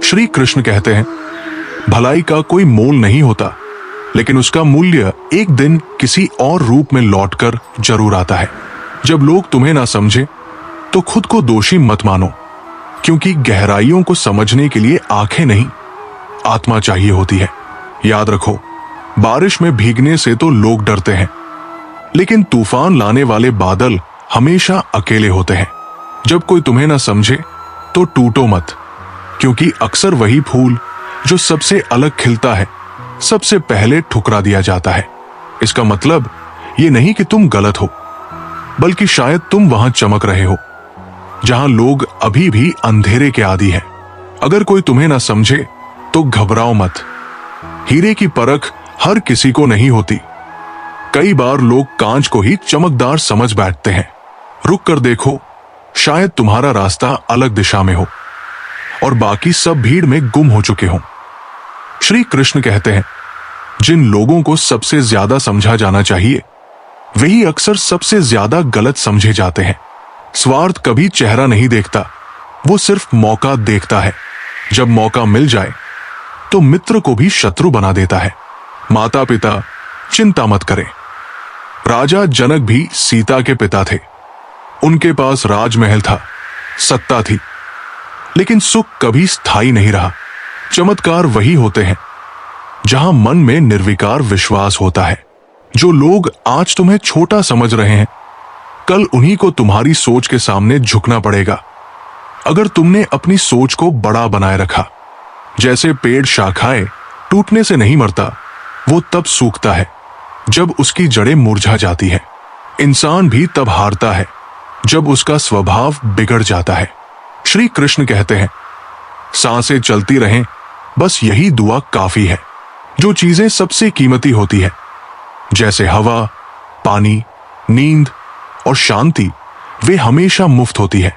श्री कृष्ण कहते हैं, भलाई का कोई मोल नहीं होता, लेकिन उसका मूल्य एक दिन किसी और रूप में लौटकर जरूर आता है। जब लोग तुम्हें ना समझे तो खुद को दोषी मत मानो, क्योंकि गहराइयों को समझने के लिए आंखें नहीं, आत्मा चाहिए होती है। याद रखो, बारिश में भीगने से तो लोग डरते हैं, लेकिन तूफान लाने वाले बादल हमेशा अकेले होते हैं। जब कोई तुम्हें ना समझे तो टूटो मत, क्योंकि अक्सर वही फूल जो सबसे अलग खिलता है, सबसे पहले ठुकरा दिया जाता है। इसका मतलब ये नहीं कि तुम गलत हो, बल्कि शायद तुम वहां चमक रहे हो जहां लोग अभी भी अंधेरे के आदी हैं। अगर कोई तुम्हें ना समझे तो घबराओ मत। हीरे की परख हर किसी को नहीं होती। कई बार लोग कांच को ही चमकदार समझ बैठते हैं। रुक कर देखो, शायद तुम्हारा रास्ता अलग दिशा में हो और बाकी सब भीड़ में गुम हो चुके हों। श्री कृष्ण कहते हैं, जिन लोगों को सबसे ज्यादा समझा जाना चाहिए, वही अक्सर सबसे ज्यादा गलत समझे जाते हैं। स्वार्थ कभी चेहरा नहीं देखता, वो सिर्फ मौका देखता है। जब मौका मिल जाए तो मित्र को भी शत्रु बना देता है। माता पिता चिंता मत करें। राजा जनक भी सीता के पिता थे। उनके पास राजमहल था, सत्ता थी, लेकिन सुख कभी स्थायी नहीं रहा। चमत्कार वही होते हैं जहां मन में निर्विकार विश्वास होता है। जो लोग आज तुम्हें छोटा समझ रहे हैं, कल उन्हीं को तुम्हारी सोच के सामने झुकना पड़ेगा। अगर तुमने अपनी सोच को बड़ा बनाए रखा, जैसे पेड़ शाखाएं टूटने से नहीं मरता, वो तब सूखता है जब उसकी जड़ें मुरझा जाती है। इंसान भी तब हारता है जब उसका स्वभाव बिगड़ जाता है। श्री कृष्ण कहते हैं, सांसें चलती रहें, बस यही दुआ काफी है। जो चीजें सबसे कीमती होती है, जैसे हवा, पानी, नींद और शांति, वे हमेशा मुफ्त होती है।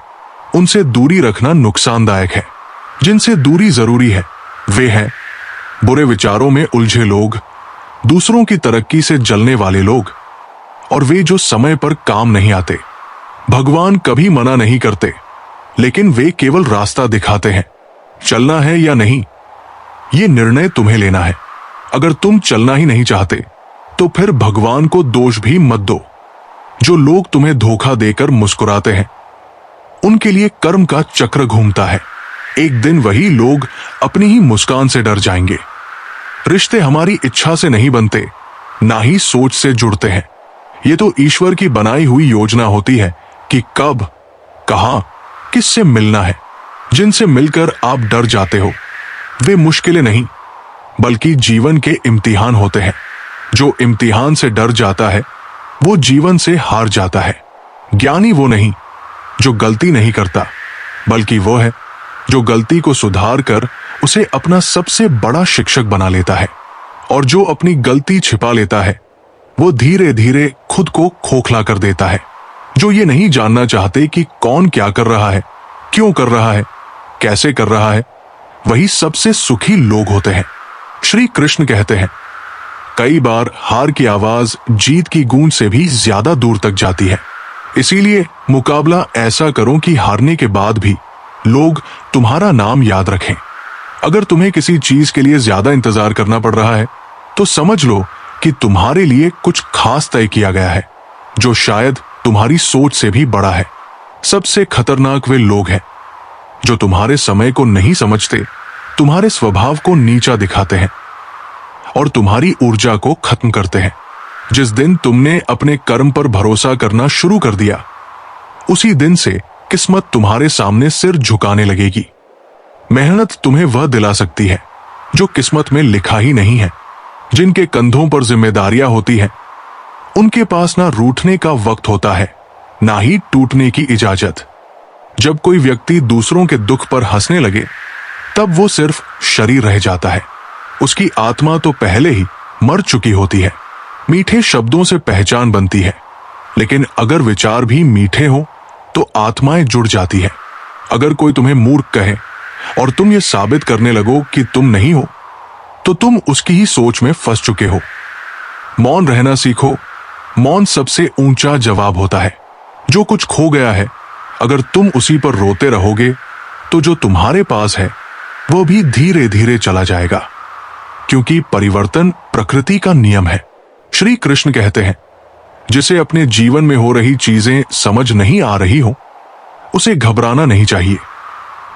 उनसे दूरी रखना नुकसानदायक है। जिनसे दूरी जरूरी है, वे हैं बुरे विचारों में उलझे लोग, दूसरों की तरक्की से जलने वाले लोग, और वे जो समय पर काम नहीं आते। भगवान कभी मना नहीं करते, लेकिन वे केवल रास्ता दिखाते हैं। चलना है या नहीं, ये निर्णय तुम्हें लेना है। अगर तुम चलना ही नहीं चाहते, तो फिर भगवान को दोष भी मत दो। जो लोग तुम्हें धोखा देकर मुस्कुराते हैं, उनके लिए कर्म का चक्र घूमता है। एक दिन वही लोग अपनी ही मुस्कान से डर जाएंगे। रिश्ते हमारी इच्छा से नहीं बनते, ना ही सोच से जुड़ते हैं। ये तो ईश्वर की बनाई हुई योजना होती है कि कब, कहां, किससे मिलना है। जिनसे मिलकर आप डर जाते हो, वे मुश्किलें नहीं, बल्कि जीवन के इम्तिहान होते हैं। जो इम्तिहान से डर जाता है, वो जीवन से हार जाता है। ज्ञानी वो नहीं जो गलती नहीं करता, बल्कि वो है जो गलती को सुधार कर उसे अपना सबसे बड़ा शिक्षक बना लेता है। और जो अपनी गलती छिपा लेता है, वो धीरे धीरे खुद को खोखला कर देता है। जो ये नहीं जानना चाहते कि कौन क्या कर रहा है, क्यों कर रहा है, कैसे कर रहा है, वही सबसे सुखी लोग होते हैं। श्री कृष्ण कहते हैं, कई बार हार की आवाज जीत की गूंज से भी ज्यादा दूर तक जाती है। इसीलिए मुकाबला ऐसा करो कि हारने के बाद भी लोग तुम्हारा नाम याद रखें। अगर तुम्हें किसी चीज के लिए ज्यादा इंतजार करना पड़ रहा है, तो समझ लो कि तुम्हारे लिए कुछ खास तय किया गया है, जो शायद तुम्हारी सोच से भी बड़ा है। सबसे खतरनाक वे लोग हैं जो तुम्हारे समय को नहीं समझते, तुम्हारे स्वभाव को नीचा दिखाते हैं और तुम्हारी ऊर्जा को खत्म करते हैं। जिस दिन तुमने अपने कर्म पर भरोसा करना शुरू कर दिया, उसी दिन से किस्मत तुम्हारे सामने सिर झुकाने लगेगी। मेहनत तुम्हें वह दिला सकती है जो किस्मत में लिखा ही नहीं है। जिनके कंधों पर जिम्मेदारियां होती हैं, उनके पास ना रूठने का वक्त होता है, ना ही टूटने की इजाजत। जब कोई व्यक्ति दूसरों के दुख पर हंसने लगे, तब वो सिर्फ शरीर रह जाता है। उसकी आत्मा तो पहले ही मर चुकी होती है। मीठे शब्दों से पहचान बनती है, लेकिन अगर विचार भी मीठे हो तो आत्माएं जुड़ जाती है। अगर कोई तुम्हें मूर्ख कहे और तुम ये साबित करने लगो कि तुम नहीं हो, तो तुम उसकी ही सोच में फंस चुके हो। मौन रहना सीखो। मौन सबसे ऊंचा जवाब होता है। जो कुछ खो गया है, अगर तुम उसी पर रोते रहोगे, तो जो तुम्हारे पास है वो भी धीरे धीरे चला जाएगा, क्योंकि परिवर्तन प्रकृति का नियम है। श्री कृष्ण कहते हैं, जिसे अपने जीवन में हो रही चीजें समझ नहीं आ रही हो, उसे घबराना नहीं चाहिए,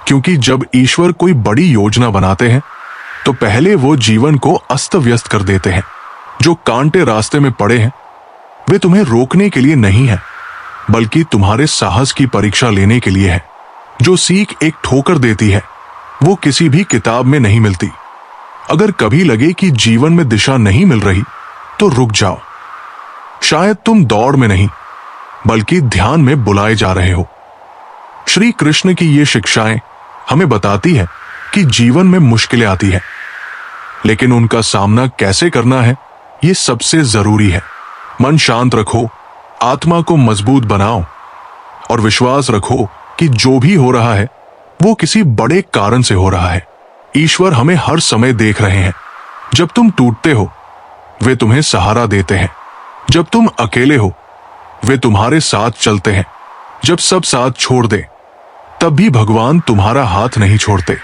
क्योंकि जब ईश्वर कोई बड़ी योजना बनाते हैं तो पहले वो जीवन को अस्त व्यस्त कर देते हैं। जो कांटे रास्ते में पड़े हैं वे तुम्हें रोकने के लिए नहीं है, बल्कि तुम्हारे साहस की परीक्षा लेने के लिए है। जो सीख एक ठोकर देती है वो किसी भी किताब में नहीं मिलती। अगर कभी लगे कि जीवन में दिशा नहीं मिल रही तो रुक जाओ। शायद तुम दौड़ में नहीं बल्कि ध्यान में बुलाए जा रहे हो। श्री कृष्ण की ये शिक्षाएं हमें बताती है कि जीवन में मुश्किलें आती है, लेकिन उनका सामना कैसे करना है ये सबसे जरूरी है। मन शांत रखो, आत्मा को मजबूत बनाओ और विश्वास रखो कि जो भी हो रहा है वो किसी बड़े कारण से हो रहा है। ईश्वर हमें हर समय देख रहे हैं। जब तुम टूटते हो वे तुम्हें सहारा देते हैं। जब तुम अकेले हो वे तुम्हारे साथ चलते हैं। जब सब साथ छोड़ दे तब भी भगवान तुम्हारा हाथ नहीं छोड़ते।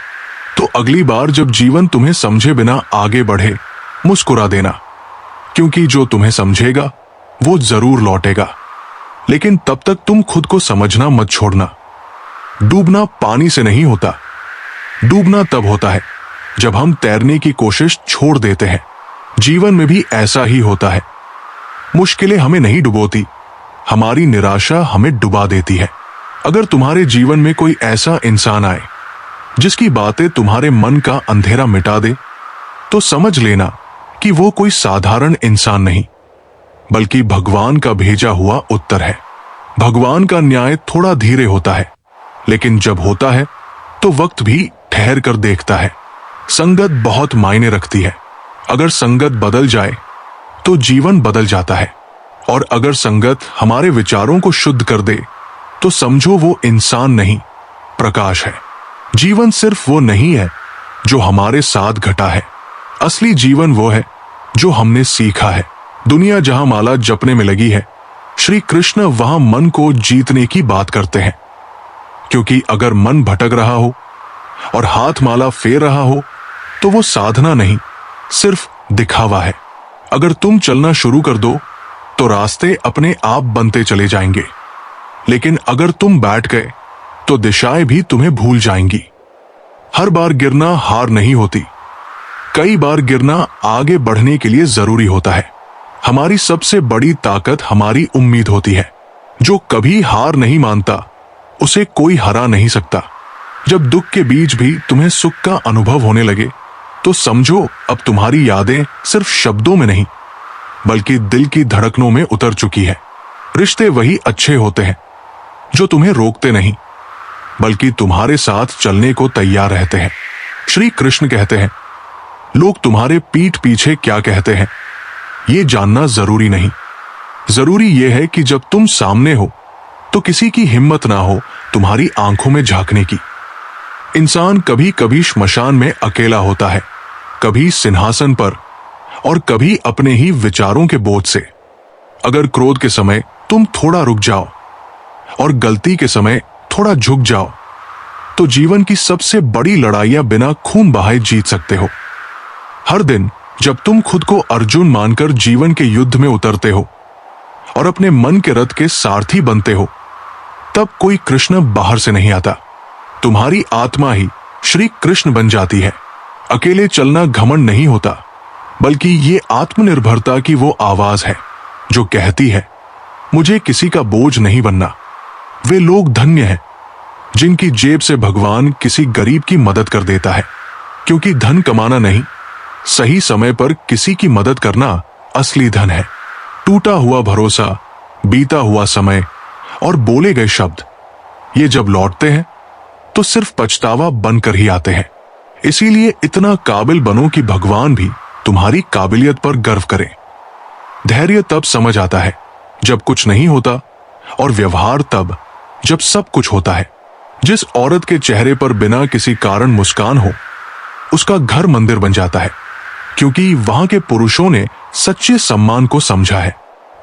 तो अगली बार जब जीवन तुम्हें समझे बिना आगे बढ़े, मुस्कुरा देना, क्योंकि जो तुम्हें समझेगा वो जरूर लौटेगा। लेकिन तब तक तुम खुद को समझना मत छोड़ना। डूबना पानी से नहीं होता, डूबना तब होता है जब हम तैरने की कोशिश छोड़ देते हैं। जीवन में भी ऐसा ही होता है। मुश्किलें हमें नहीं डुबोती, हमारी निराशा हमें डुबा देती है। अगर तुम्हारे जीवन में कोई ऐसा इंसान आए जिसकी बातें तुम्हारे मन का अंधेरा मिटा दे, तो समझ लेना कि वो कोई साधारण इंसान नहीं बल्कि भगवान का भेजा हुआ उत्तर है। भगवान का न्याय थोड़ा धीरे होता है, लेकिन जब होता है तो वक्त भी ठहर कर देखता है। संगत बहुत मायने रखती है। अगर संगत बदल जाए तो जीवन बदल जाता है, और अगर संगत हमारे विचारों को शुद्ध कर दे तो समझो वो इंसान नहीं, प्रकाश है। जीवन सिर्फ वो नहीं है जो हमारे साथ घटा है, असली जीवन वो है जो हमने सीखा है। दुनिया जहां माला जपने में लगी है, श्री कृष्ण वहां मन को जीतने की बात करते हैं। क्योंकि अगर मन भटक रहा हो और हाथ माला फेर रहा हो तो वो साधना नहीं, सिर्फ दिखावा है। अगर तुम चलना शुरू कर दो तो रास्ते अपने आप बनते चले जाएंगे, लेकिन अगर तुम बैठ गए तो दिशाएं भी तुम्हें भूल जाएंगी। हर बार गिरना हार नहीं होती, कई बार गिरना आगे बढ़ने के लिए जरूरी होता है। हमारी सबसे बड़ी ताकत हमारी उम्मीद होती है। जो कभी हार नहीं मानता उसे कोई हरा नहीं सकता। जब दुख के बीच भी तुम्हें सुख का अनुभव होने लगे तो समझो अब तुम्हारी यादें सिर्फ शब्दों में नहीं बल्कि दिल की धड़कनों में उतर चुकी है। रिश्ते वही अच्छे होते हैं जो तुम्हें रोकते नहीं बल्कि तुम्हारे साथ चलने को तैयार रहते हैं। श्री कृष्ण कहते हैं, लोग तुम्हारे पीठ पीछे क्या कहते हैं ये जानना जरूरी नहीं। जरूरी यह है कि जब तुम सामने हो तो किसी की हिम्मत ना हो तुम्हारी आंखों में झांकने की। इंसान कभी कभी श्मशान में अकेला होता है, कभी सिंहासन पर और कभी अपने ही विचारों के बोझ से। अगर क्रोध के समय तुम थोड़ा रुक जाओ और गलती के समय थोड़ा झुक जाओ तो जीवन की सबसे बड़ी लड़ाइयां बिना खून बहाए जीत सकते हो। हर दिन जब तुम खुद को अर्जुन मानकर जीवन के युद्ध में उतरते हो और अपने मन के रथ के सारथी बनते हो, तब कोई कृष्ण बाहर से नहीं आता, तुम्हारी आत्मा ही श्री कृष्ण बन जाती है। अकेले चलना घमंड नहीं होता, बल्कि ये आत्मनिर्भरता की वो आवाज है जो कहती है, मुझे किसी का बोझ नहीं बनना। वे लोग धन्य हैं जिनकी जेब से भगवान किसी गरीब की मदद कर देता है, क्योंकि धन कमाना नहीं, सही समय पर किसी की मदद करना असली धन है। टूटा हुआ भरोसा, बीता हुआ समय और बोले गए शब्द, ये जब लौटते हैं तो सिर्फ पछतावा बनकर ही आते हैं। इसीलिए इतना काबिल बनो कि भगवान भी तुम्हारी काबिलियत पर गर्व करें। धैर्य तब समझ आता है जब कुछ नहीं होता, और व्यवहार तब जब सब कुछ होता है। जिस औरत के चेहरे पर बिना किसी कारण मुस्कान हो, उसका घर मंदिर बन जाता है, क्योंकि वहां के पुरुषों ने सच्चे सम्मान को समझा है।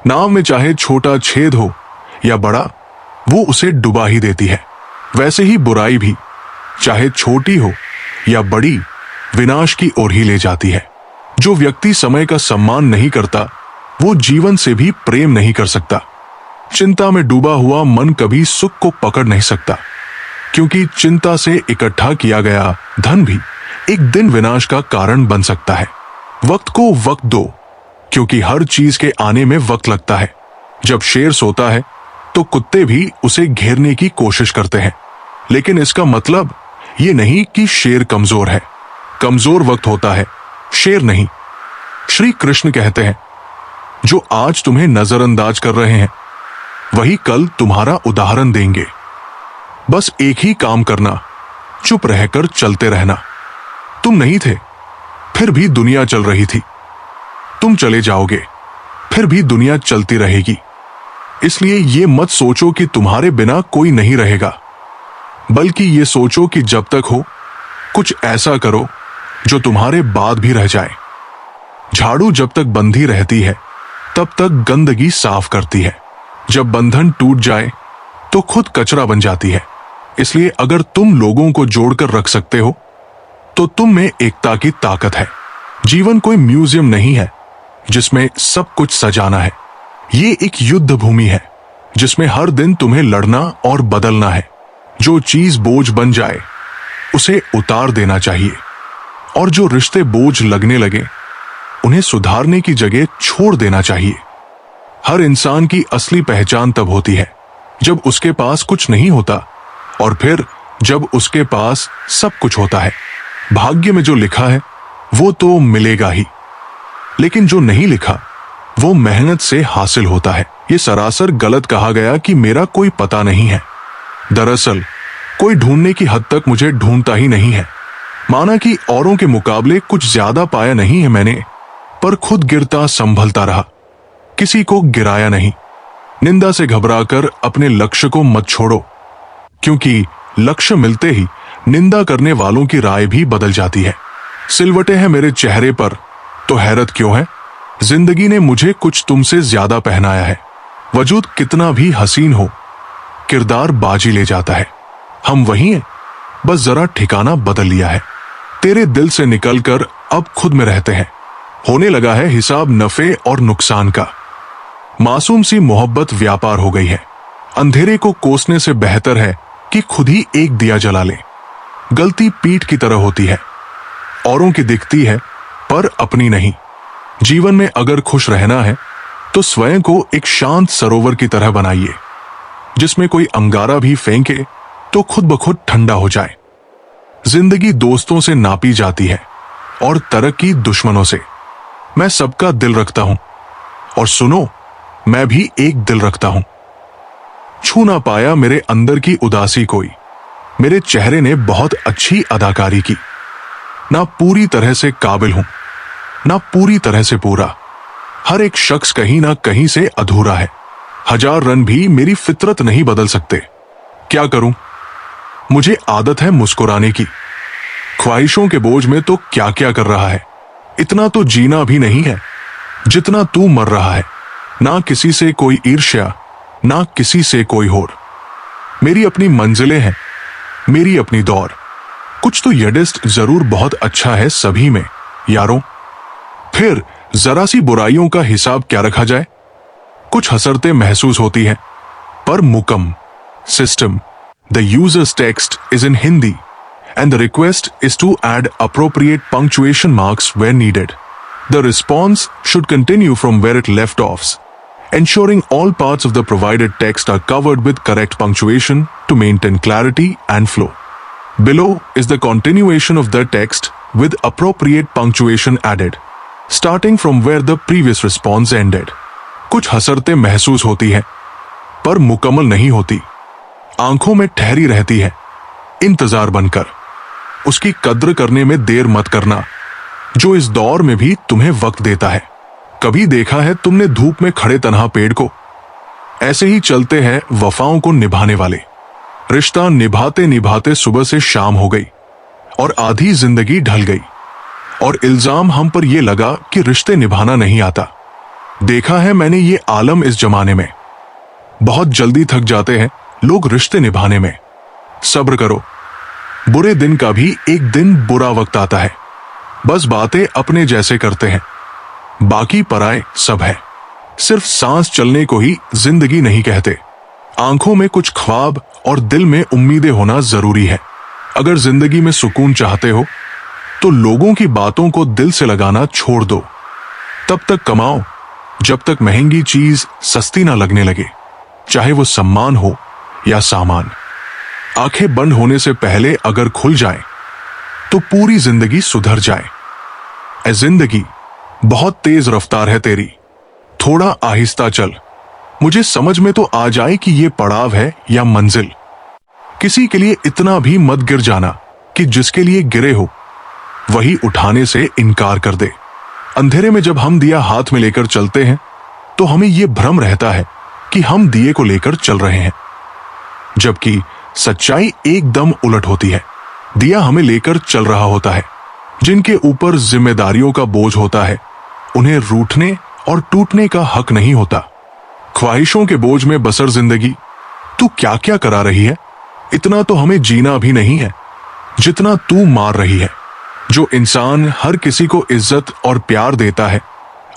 नाव में चाहे छोटा छेद हो या बड़ा, वो उसे डुबा ही देती है। वैसे ही बुराई भी चाहे छोटी हो या बड़ी विनाश की ओर ही ले जाती है। जो व्यक्ति समय का सम्मान नहीं करता, वो जीवन से भी प्रेम नहीं कर सकता। चिंता में डूबा हुआ मन कभी सुख को पकड़ नहीं सकता, क्योंकि चिंता से इकट्ठा किया गया धन भी एक दिन विनाश का कारण बन सकता है। वक्त को वक्त दो, क्योंकि हर चीज के आने में वक्त लगता है। जब शेर सोता है तो कुत्ते भी उसे घेरने की कोशिश करते हैं, लेकिन इसका मतलब ये नहीं कि शेर कमजोर है। कमजोर वक्त होता है, शेर नहीं। श्री कृष्ण कहते हैं, जो आज तुम्हें नजरअंदाज कर रहे हैं वही कल तुम्हारा उदाहरण देंगे। बस एक ही काम करना, चुप रहकर चलते रहना। तुम नहीं थे, फिर भी दुनिया चल रही थी। तुम चले जाओगे, फिर भी दुनिया चलती रहेगी। इसलिए ये मत सोचो कि तुम्हारे बिना कोई नहीं रहेगा, बल्कि ये सोचो कि जब तक हो कुछ ऐसा करो जो तुम्हारे बाद भी रह जाए। झाड़ू जब तक बंधी रहती है तब तक गंदगी साफ करती है। जब बंधन टूट जाए तो खुद कचरा बन जाती है। इसलिए अगर तुम लोगों को जोड़कर रख सकते हो तो तुम में एकता की ताकत है। जीवन कोई म्यूजियम नहीं है जिसमें सब कुछ सजाना है। ये एक युद्ध भूमि है जिसमें हर दिन तुम्हें लड़ना और बदलना है। जो चीज बोझ बन जाए उसे उतार देना चाहिए, और जो रिश्ते बोझ लगने लगे उन्हें सुधारने की जगह छोड़ देना चाहिए। हर इंसान की असली पहचान तब होती है जब उसके पास कुछ नहीं होता, और फिर जब उसके पास सब कुछ होता है। भाग्य में जो लिखा है वो तो मिलेगा ही, लेकिन जो नहीं लिखा वो मेहनत से हासिल होता है। ये सरासर गलत कहा गया कि मेरा कोई पता नहीं है। दरअसल कोई ढूंढने की हद तक मुझे ढूंढता ही नहीं है। माना कि औरों के मुकाबले कुछ ज्यादा पाया नहीं है मैंने, पर खुद गिरता संभलता रहा, किसी को गिराया नहीं। निंदा से घबराकर अपने लक्ष्य को मत छोड़ो, क्योंकि लक्ष्य मिलते ही निंदा करने वालों की राय भी बदल जाती है। सिलवटें हैं मेरे चेहरे पर तो हैरत क्यों है? जिंदगी ने मुझे कुछ तुमसे ज्यादा पहनाया है। वजूद कितना भी हसीन हो, किरदार बाजी ले जाता है। हम वही हैं, बस जरा ठिकाना बदल लिया है। तेरे दिल से निकलकर अब खुद में रहते हैं। होने लगा है हिसाब नफे और नुकसान का। मासूम सी मोहब्बत व्यापार हो गई है। अंधेरे को कोसने से बेहतर है कि खुद ही एक दिया जला ले। गलती पीठ की तरह होती है, औरों की दिखती है पर अपनी नहीं। जीवन में अगर खुश रहना है तो स्वयं को एक शांत सरोवर की तरह बनाइए, जिसमें कोई अंगारा भी फेंके तो खुद ब खुद ठंडा हो जाए। जिंदगी दोस्तों से नापी जाती है और तरक्की दुश्मनों से। मैं सबका दिल रखता हूं, और सुनो, मैं भी एक दिल रखता हूं। छू ना पाया मेरे अंदर की उदासी कोई, मेरे चेहरे ने बहुत अच्छी अदाकारी की। ना पूरी तरह से काबिल हूं, ना पूरी तरह से पूरा। हर एक शख्स कहीं ना कहीं से अधूरा है। 1000 रन भी मेरी फितरत नहीं बदल सकते। क्या करूं? मुझे आदत है मुस्कुराने की। ख्वाहिशों के बोझ में तो क्या क्या कर रहा है। इतना तो जीना भी नहीं है जितना तू मर रहा है। ना किसी से कोई ईर्ष्या, ना किसी से कोई होड़। मेरी अपनी मंजिलें हैं, मेरी अपनी दौड़। कुछ तो यडिस्ट जरूर बहुत अच्छा है सभी में यारों। फिर जरा सी बुराइयों का हिसाब क्या रखा जाए? कुछ हसरतें महसूस होती हैं, पर मुकम system the users text is in Hindi and the request is to add appropriate punctuation marks where needed. The response should continue from where it left off, ensuring all parts of the provided text are covered with correct punctuation to maintain clarity and flow. Below is the continuation of the text with appropriate punctuation added, starting from where the previous response ended. कुछ हसरतें महसूस होती हैं, पर मुकम्मल नहीं होती। आंखों में ठहरी रहती है इंतजार बनकर। उसकी कद्र करने में देर मत करना, जो इस दौर में भी तुम्हें वक्त देता है। कभी देखा है तुमने धूप में खड़े तन्हा पेड़ को? ऐसे ही चलते हैं वफाओं को निभाने वाले। रिश्ता निभाते निभाते सुबह से शाम हो गई और आधी जिंदगी ढल गई, और इल्जाम हम पर यह लगा कि रिश्ते निभाना नहीं आता। देखा है मैंने ये आलम इस जमाने में। बहुत जल्दी थक जाते हैं लोग रिश्ते निभाने में। सब्र करो, बुरे दिन का भी एक दिन बुरा वक्त आता है। बस बातें अपने जैसे करते हैं, बाकी पराए सब है। सिर्फ सांस चलने को ही जिंदगी नहीं कहते। आंखों में कुछ ख्वाब और दिल में उम्मीदें होना जरूरी है। अगर जिंदगी में सुकून चाहते हो तो लोगों की बातों को दिल से लगाना छोड़ दो। तब तक कमाओ जब तक महंगी चीज सस्ती ना लगने लगे, चाहे वो सम्मान हो या सामान। आंखें बंद होने से पहले अगर खुल जाए तो पूरी जिंदगी सुधर जाए। ऐ जिंदगी बहुत तेज रफ्तार है तेरी, थोड़ा आहिस्ता चल। मुझे समझ में तो आ जाए कि ये पड़ाव है या मंजिल। किसी के लिए इतना भी मत गिर जाना कि जिसके लिए गिरे हो वही उठाने से इनकार कर दे। अंधेरे में जब हम दिया हाथ में लेकर चलते हैं तो हमें यह भ्रम रहता है कि हम दिए को लेकर चल रहे हैं, जबकि सच्चाई एकदम उलट होती है। दिया हमें लेकर चल रहा होता है। जिनके ऊपर जिम्मेदारियों का बोझ होता है उन्हें रूठने और टूटने का हक नहीं होता। ख्वाहिशों के बोझ में बसर जिंदगी तू क्या क्या करा रही है। इतना तो हमें जीना भी नहीं है जितना तू मार रही है। जो इंसान हर किसी को इज्जत और प्यार देता है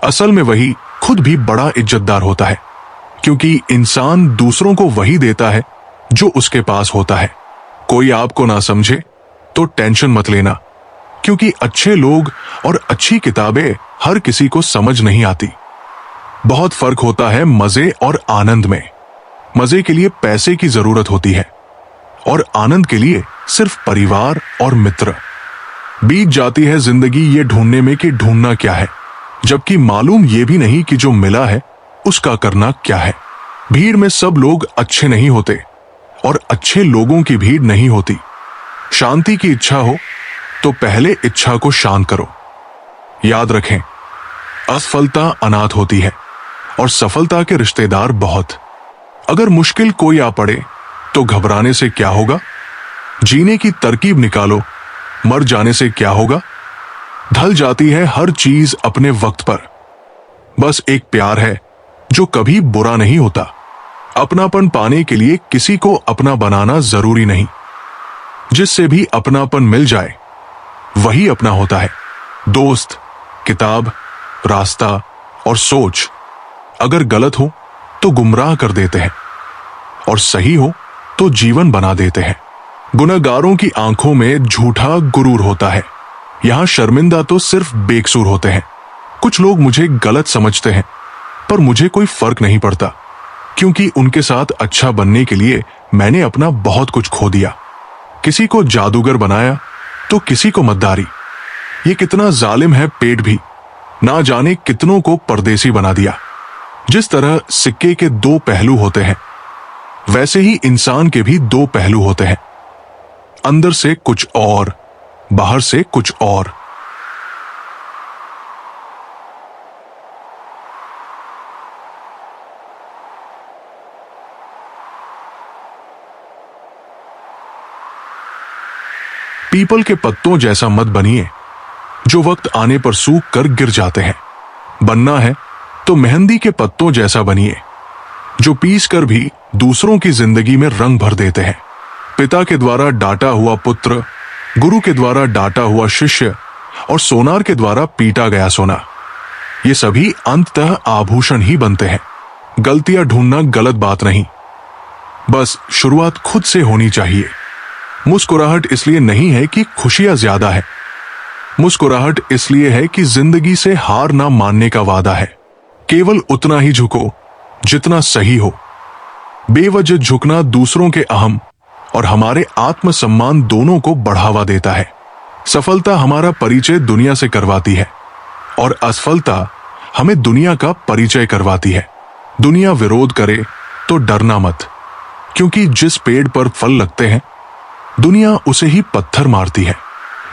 असल में वही खुद भी बड़ा इज्जतदार होता है, क्योंकि इंसान दूसरों को वही देता है जो उसके पास होता है। कोई आपको ना समझे तो टेंशन मत लेना, क्योंकि अच्छे लोग और अच्छी किताबें हर किसी को समझ नहीं आती। बहुत फर्क होता है मजे और आनंद में। मजे के लिए पैसे की जरूरत होती है और आनंद के लिए सिर्फ परिवार और मित्र। बीत जाती है जिंदगी ये ढूंढने में कि ढूंढना क्या है, जबकि मालूम ये भी नहीं कि जो मिला है उसका करना क्या है। भीड़ में सब लोग अच्छे नहीं होते और अच्छे लोगों की भीड़ नहीं होती। शांति की इच्छा हो तो पहले इच्छा को शांत करो। याद रखें, असफलता अनाथ होती है और सफलता के रिश्तेदार बहुत। अगर मुश्किल कोई आ पड़े तो घबराने से क्या होगा। जीने की तरकीब निकालो, मर जाने से क्या होगा। ढल जाती है हर चीज अपने वक्त पर। बस एक प्यार है जो कभी बुरा नहीं होता। अपनापन पाने के लिए किसी को अपना बनाना जरूरी नहीं। जिससे भी अपनापन मिल जाए वही अपना होता है। दोस्त, किताब, रास्ता और सोच अगर गलत हो तो गुमराह कर देते हैं और सही हो तो जीवन बना देते हैं। गुनहगारों की आंखों में झूठा गुरूर होता है। यहां शर्मिंदा तो सिर्फ बेकसूर होते हैं। कुछ लोग मुझे गलत समझते हैं पर मुझे कोई फर्क नहीं पड़ता, क्योंकि उनके साथ अच्छा बनने के लिए मैंने अपना बहुत कुछ खो दिया। किसी को जादूगर बनाया तो किसी को मद्दारी। ये कितना जालिम है पेट भी, ना जाने कितनों को परदेसी बना दिया। जिस तरह सिक्के के दो पहलू होते हैं वैसे ही इंसान के भी दो पहलू होते हैं, अंदर से कुछ और, बाहर से कुछ और। पीपल के पत्तों जैसा मत बनिए जो वक्त आने पर सूख कर गिर जाते हैं। बनना है तो मेहंदी के पत्तों जैसा बनिए जो पीस कर भी दूसरों की जिंदगी में रंग भर देते हैं। पिता के द्वारा डांटा हुआ पुत्र, गुरु के द्वारा डांटा हुआ शिष्य और सोनार के द्वारा पीटा गया सोना, ये सभी अंततः आभूषण ही बनते हैं। गलतियां ढूंढना गलत बात नहीं, बस शुरुआत खुद से होनी चाहिए। मुस्कुराहट इसलिए नहीं है कि खुशियां ज्यादा है, मुस्कुराहट इसलिए है कि जिंदगी से हार ना मानने का वादा है। केवल उतना ही झुको जितना सही हो। बेवजह झुकना दूसरों के अहम और हमारे आत्मसम्मान दोनों को बढ़ावा देता है। सफलता हमारा परिचय दुनिया से करवाती है और असफलता हमें दुनिया का परिचय करवाती है। दुनिया विरोध करे तो डरना मत, क्योंकि जिस पेड़ पर फल लगते हैं दुनिया उसे ही पत्थर मारती है।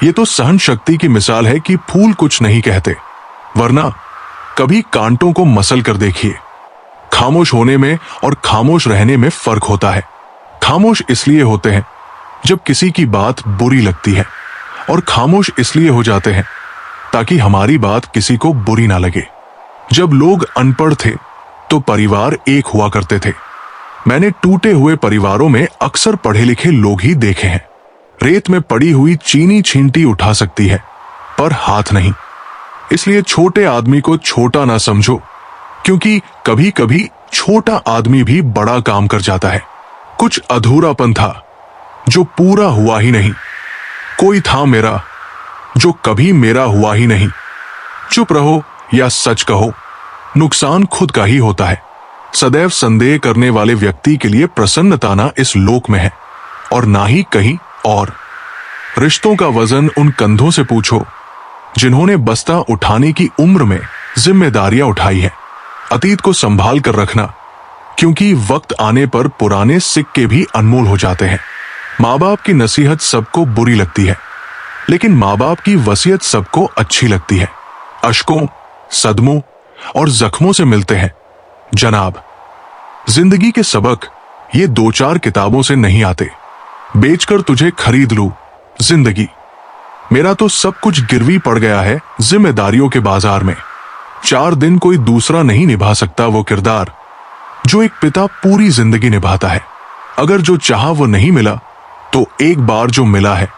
ये तो सहन शक्ति की मिसाल है कि फूल कुछ नहीं कहते, वरना कभी कांटों को मसल कर देखिए। खामोश होने में और खामोश रहने में फर्क होता है। खामोश इसलिए होते हैं जब किसी की बात बुरी लगती है, और खामोश इसलिए हो जाते हैं ताकि हमारी बात किसी को बुरी ना लगे। जब लोग अनपढ़ थे तो परिवार एक हुआ करते थे। मैंने टूटे हुए परिवारों में अक्सर पढ़े लिखे लोग ही देखे हैं। रेत में पड़ी हुई चीनी छींटी उठा सकती है, पर हाथ नहीं। इसलिए छोटे आदमी को छोटा ना समझो, क्योंकि कभी कभी छोटा आदमी भी बड़ा काम कर जाता है। कुछ अधूरापन था जो पूरा हुआ ही नहीं। कोई था मेरा जो कभी मेरा हुआ ही नहीं। चुप रहो या सच कहो, नुकसान खुद का ही होता है। सदैव संदेह करने वाले व्यक्ति के लिए प्रसन्नता ना इस लोक में है और ना ही कहीं और। रिश्तों का वजन उन कंधों से पूछो जिन्होंने बस्ता उठाने की उम्र में जिम्मेदारियां उठाई है। अतीत को संभाल कर रखना, क्योंकि वक्त आने पर पुराने सिक्के भी अनमोल हो जाते हैं। माँ बाप की नसीहत सबको बुरी लगती है, लेकिन माँ बाप की वसीयत सबको अच्छी लगती है। अश्कों, सदमों और जख्मों से मिलते हैं जनाब। जिंदगी के सबक ये 2-4 किताबों से नहीं आते। बेचकर तुझे खरीद लूं जिंदगी। मेरा तो सब कुछ गिरवी पड़ गया है जिम्मेदारियों के बाजार में। 4 दिन कोई दूसरा नहीं निभा सकता वो किरदार जो एक पिता पूरी जिंदगी निभाता है। अगर जो चाहा वो नहीं मिला, तो एक बार जो मिला है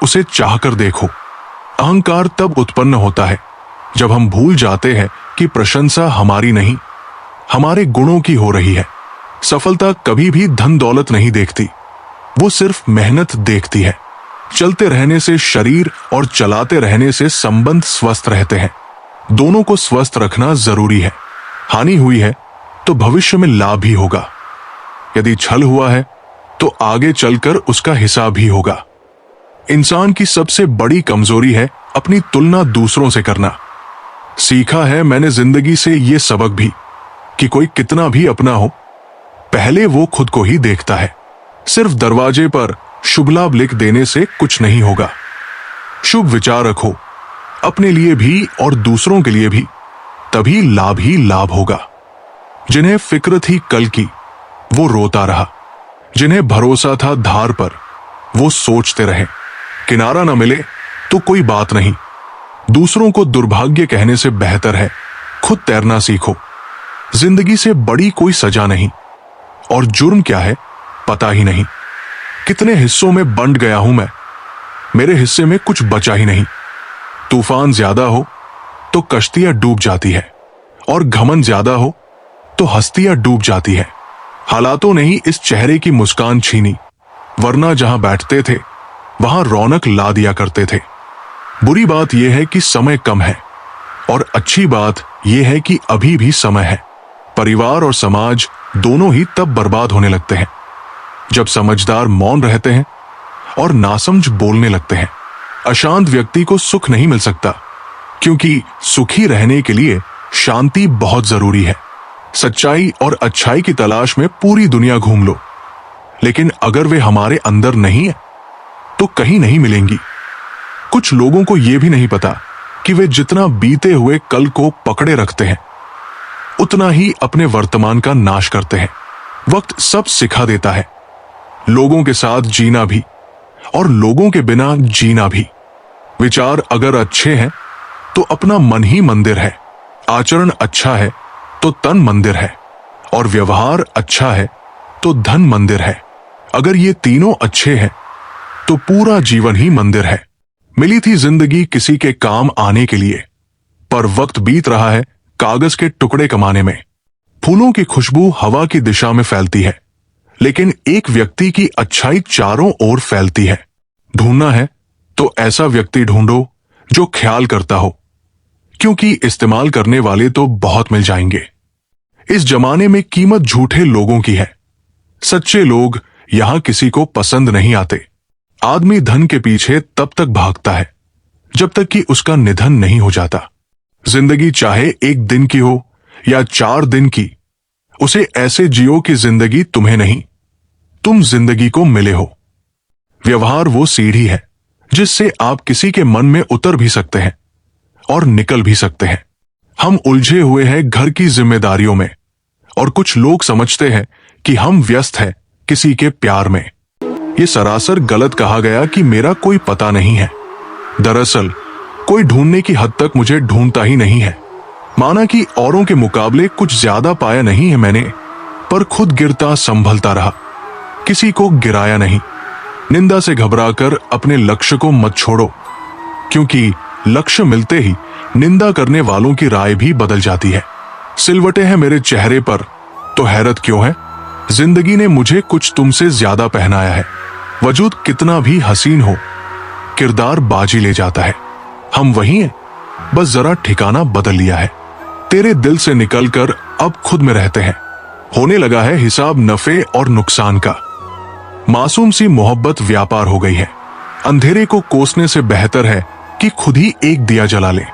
उसे चाहकर देखो। अहंकार तब उत्पन्न होता है जब हम भूल जाते हैं कि प्रशंसा हमारी नहीं, हमारे गुणों की हो रही है। सफलता कभी भी धन दौलत नहीं देखती, वो सिर्फ मेहनत देखती है। चलते रहने से शरीर और चलाते रहने से संबंध स्वस्थ रहते हैं। दोनों को स्वस्थ रखना जरूरी है। हानि हुई है तो भविष्य में लाभ भी होगा। यदि छल हुआ है तो आगे चलकर उसका हिसाब भी होगा। इंसान की सबसे बड़ी कमजोरी है अपनी तुलना दूसरों से करना। सीखा है मैंने जिंदगी से ये सबक भी कि कोई कितना भी अपना हो, पहले वो खुद को ही देखता है। सिर्फ दरवाजे पर शुभ लाभ लिख देने से कुछ नहीं होगा। शुभ विचार रखो अपने लिए भी और दूसरों के लिए भी, तभी लाभ ही लाभ होगा। जिन्हें फिक्र थी कल की वो रोता रहा, जिन्हें भरोसा था धार पर वो सोचते रहे। किनारा न मिले तो कोई बात नहीं, दूसरों को दुर्भाग्य कहने से बेहतर है खुद तैरना सीखो। जिंदगी से बड़ी कोई सजा नहीं, और जुर्म क्या है पता ही नहीं। कितने हिस्सों में बंट गया हूं मैं, मेरे हिस्से में कुछ बचा ही नहीं। तूफान ज्यादा हो तो कश्तियां डूब जाती है, और घमंड ज्यादा हो तो हस्तियां डूब जाती है। हालातों ने ही इस चेहरे की मुस्कान छीनी, वरना जहां बैठते थे वहां रौनक ला दिया करते थे। बुरी बात यह है कि समय कम है, और अच्छी बात यह है कि अभी भी समय है। परिवार और समाज दोनों ही तब बर्बाद होने लगते हैं जब समझदार मौन रहते हैं और नासमझ बोलने लगते हैं। अशांत व्यक्ति को सुख नहीं मिल सकता, क्योंकि सुखी रहने के लिए शांति बहुत जरूरी है। सच्चाई और अच्छाई की तलाश में पूरी दुनिया घूम लो, लेकिन अगर वे हमारे अंदर नहीं है तो कहीं नहीं मिलेंगी। कुछ लोगों को यह भी नहीं पता कि वे जितना बीते हुए कल को पकड़े रखते हैं, उतना ही अपने वर्तमान का नाश करते हैं। वक्त सब सिखा देता है, लोगों के साथ जीना भी और लोगों के बिना जीना भी। विचार अगर अच्छे हैं तो अपना मन ही मंदिर है, आचरण अच्छा है तो तन मंदिर है, और व्यवहार अच्छा है तो धन मंदिर है। अगर ये तीनों अच्छे हैं तो पूरा जीवन ही मंदिर है। मिली थी जिंदगी किसी के काम आने के लिए, पर वक्त बीत रहा है कागज के टुकड़े कमाने में। फूलों की खुशबू हवा की दिशा में फैलती है, लेकिन एक व्यक्ति की अच्छाई चारों ओर फैलती है। ढूंढना है तो ऐसा व्यक्ति ढूंढो जो ख्याल करता हो, क्योंकि इस्तेमाल करने वाले तो बहुत मिल जाएंगे। इस जमाने में कीमत झूठे लोगों की है, सच्चे लोग यहां किसी को पसंद नहीं आते। आदमी धन के पीछे तब तक भागता है जब तक कि उसका निधन नहीं हो जाता। जिंदगी चाहे 1 दिन की हो या 4 दिन की, उसे ऐसे जियो कि जिंदगी तुम्हें नहीं, तुम जिंदगी को मिले हो। व्यवहार वो सीढ़ी है जिससे आप किसी के मन में उतर भी सकते हैं और निकल भी सकते हैं। हम उलझे हुए हैं घर की जिम्मेदारियों में, और कुछ लोग समझते हैं कि हम व्यस्त हैं किसी के प्यार में। ये सरासर गलत कहा गया कि मेरा कोई पता नहीं है। दरअसल कोई ढूंढने की हद तक मुझे ढूंढता ही नहीं है। माना कि औरों के मुकाबले कुछ ज्यादा पाया नहीं है मैंने, पर खुद गिरता संभलता रहा, किसी को गिराया नहीं। निंदा से घबराकर अपने लक्ष्य को मत छोड़ो, क्योंकि लक्ष्य मिलते ही निंदा करने वालों की राय भी बदल जाती है। सिलवटें हैं मेरे चेहरे पर तो हैरत क्यों है? जिंदगी ने मुझे कुछ तुमसे ज्यादा पहनाया है। वजूद कितना भी हसीन हो, किरदार बाजी ले जाता है। हम वही हैं, बस जरा ठिकाना बदल लिया है। तेरे दिल से निकलकर अब खुद में रहते हैं। होने लगा है हिसाब नफे और नुकसान का। मासूम सी मोहब्बत व्यापार हो गई है। अंधेरे को कोसने से बेहतर है कि खुद ही एक दिया जला ले।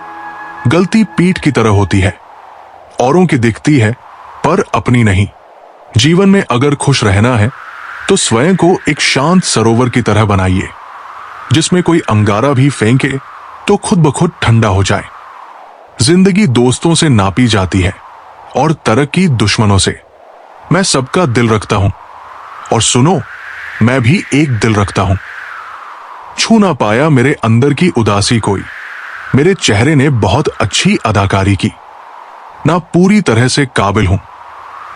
गलती पीठ की तरह होती है, औरों की दिखती है पर अपनी नहीं। जीवन में अगर खुश रहना है तो स्वयं को एक शांत सरोवर की तरह बनाइए, जिसमें कोई अंगारा भी फेंके तो खुद ब खुद ठंडा हो जाए। जिंदगी दोस्तों से नापी जाती है और तरक्की दुश्मनों से। मैं सबका दिल रखता हूं, और सुनो, मैं भी एक दिल रखता हूं। छू ना पाया मेरे अंदर की उदासी कोई। मेरे चेहरे ने बहुत अच्छी अदाकारी की। ना पूरी तरह से काबिल हूं,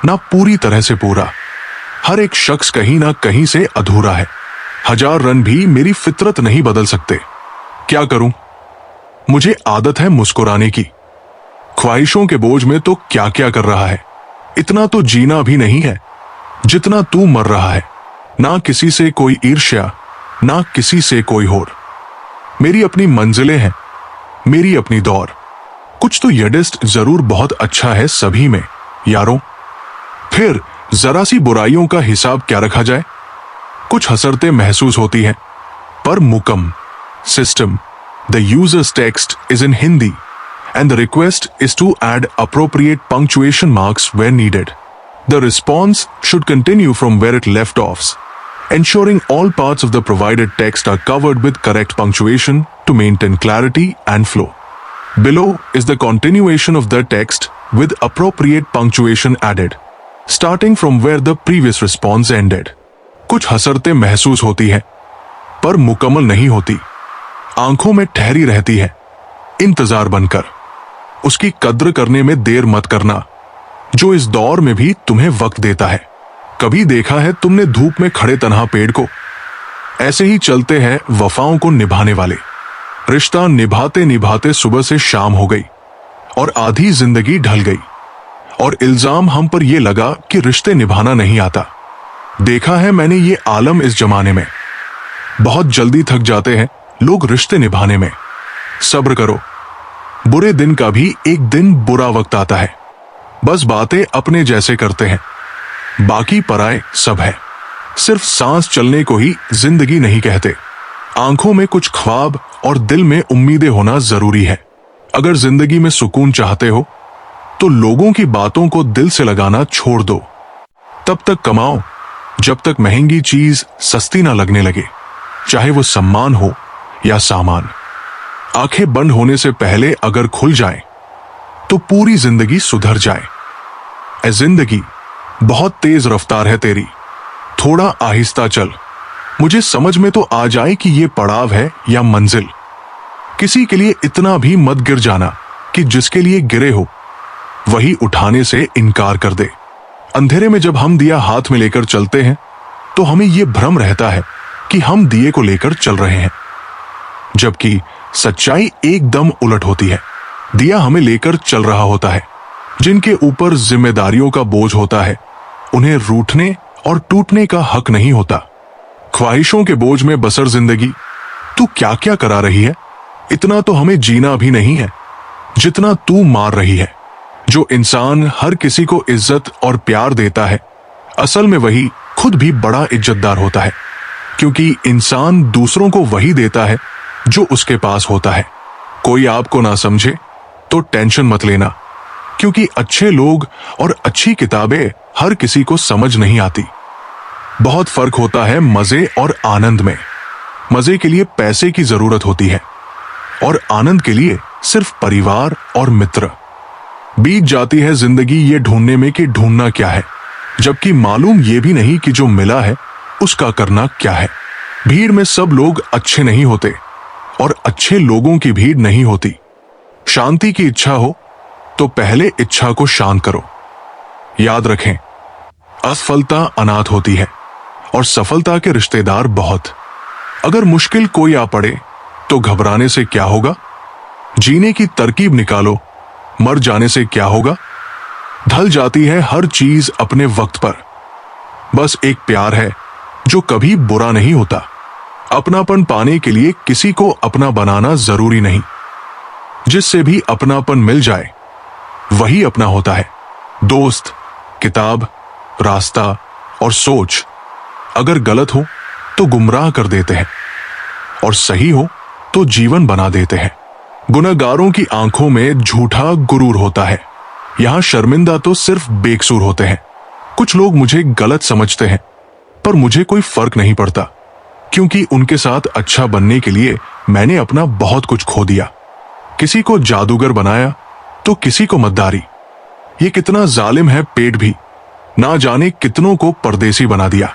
ना पूरी तरह से पूरा। हर एक शख्स कहीं ना कहीं से अधूरा है। 1000 रन भी मेरी फितरत नहीं बदल सकते। क्या करूं? मुझे आदत है मुस्कुराने की। ख्वाहिशों के बोझ में तो क्या क्या कर रहा है। इतना तो जीना भी नहीं है जितना तू मर रहा है। ना किसी से कोई ईर्ष्या, ना किसी से कोई होर। मेरी अपनी मंजिलें हैं, मेरी अपनी दौर। कुछ तो यडिस्ट जरूर बहुत अच्छा है सभी में यारों। फिर जरा सी बुराइयों का हिसाब क्या रखा जाए? कुछ हसरतें महसूस होती हैं, पर मुकम system the users text is in Hindi and the request is to add appropriate punctuation marks where needed. The response should continue from where it left off, ensuring all parts of the provided text are covered with correct punctuation to maintain clarity and flow. Below is the continuation of the text with appropriate punctuation added, starting from where the previous response ended. कुछ हसरतें महसूस होती हैं, पर मुकम्मल नहीं होती। आंखों में ठहरी रहती है इंतजार बनकर। उसकी कद्र करने में देर मत करना, जो इस दौर में भी तुम्हें वक्त देता है। कभी देखा है तुमने धूप में खड़े तन्हा पेड़ को? ऐसे ही चलते हैं वफाओं को निभाने वाले। रिश्ता निभाते निभाते सुबह से शाम हो गई और आधी जिंदगी ढल गई, और इल्जाम हम पर यह लगा कि रिश्ते निभाना नहीं आता। देखा है मैंने ये आलम इस जमाने में। बहुत जल्दी थक जाते हैं लोग रिश्ते निभाने में। सब्र करो, बुरे दिन का भी एक दिन बुरा वक्त आता है। बस बातें अपने जैसे करते हैं, बाकी पराए सब है। सिर्फ सांस चलने को ही जिंदगी नहीं कहते। आंखों में कुछ ख्वाब और दिल में उम्मीदें होना जरूरी है। अगर जिंदगी में सुकून चाहते हो तो लोगों की बातों को दिल से लगाना छोड़ दो। तब तक कमाओ जब तक महंगी चीज सस्ती ना लगने लगे, चाहे वो सम्मान हो या सामान। आंखें बंद होने से पहले अगर खुल जाए तो पूरी जिंदगी सुधर जाए। ए जिंदगी, बहुत तेज रफ्तार है तेरी, थोड़ा आहिस्ता चल। मुझे समझ में तो आ जाए कि ये पड़ाव है या मंजिल। किसी के लिए इतना भी मत गिर जाना कि जिसके लिए गिरे हो वही उठाने से इनकार कर दे। अंधेरे में जब हम दिया हाथ में लेकर चलते हैं तो हमें यह भ्रम रहता है कि हम दिए को लेकर चल रहे हैं, जबकि सच्चाई एकदम उलट होती है। दिया हमें लेकर चल रहा होता है। जिनके ऊपर जिम्मेदारियों का बोझ होता है उन्हें रूठने और टूटने का हक नहीं होता। ख्वाहिशों के बोझ में बसर जिंदगी तू क्या क्या करा रही है। इतना तो हमें जीना भी नहीं है जितना तू मार रही है। जो इंसान हर किसी को इज्जत और प्यार देता है, असल में वही खुद भी बड़ा इज्जतदार होता है, क्योंकि इंसान दूसरों को वही देता है जो उसके पास होता है। कोई आपको ना समझे तो टेंशन मत लेना, क्योंकि अच्छे लोग और अच्छी किताबें हर किसी को समझ नहीं आती। बहुत फर्क होता है मजे और आनंद में। मजे के लिए पैसे की जरूरत होती है और आनंद के लिए सिर्फ परिवार और मित्र। बीत जाती है जिंदगी ये ढूंढने में कि ढूंढना क्या है, जबकि मालूम ये भी नहीं कि जो मिला है उसका करना क्या है। भीड़ में सब लोग अच्छे नहीं होते और अच्छे लोगों की भीड़ नहीं होती। शांति की इच्छा हो तो पहले इच्छा को शांत करो। याद रखें, असफलता अनाथ होती है और सफलता के रिश्तेदार बहुत। अगर मुश्किल कोई आ पड़े तो घबराने से क्या होगा? जीने की तरकीब निकालो, मर जाने से क्या होगा? ढल जाती है हर चीज अपने वक्त पर। बस एक प्यार है जो कभी बुरा नहीं होता। अपनापन पाने के लिए किसी को अपना बनाना जरूरी नहीं। जिससे भी अपनापन मिल जाए वही अपना होता है। दोस्त, किताब, रास्ता और सोच अगर गलत हो तो गुमराह कर देते हैं और सही हो तो जीवन बना देते हैं। गुनहगारों की आंखों में झूठा गुरूर होता है। यहां शर्मिंदा तो सिर्फ बेकसूर होते हैं। कुछ लोग मुझे गलत समझते हैं पर मुझे कोई फर्क नहीं पड़ता, क्योंकि उनके साथ अच्छा बनने के लिए मैंने अपना बहुत कुछ खो दिया। किसी को जादूगर बनाया तो किसी को मद्दारी। ये कितना जालिम है पेट भी, ना जाने कितनों को परदेसी बना दिया।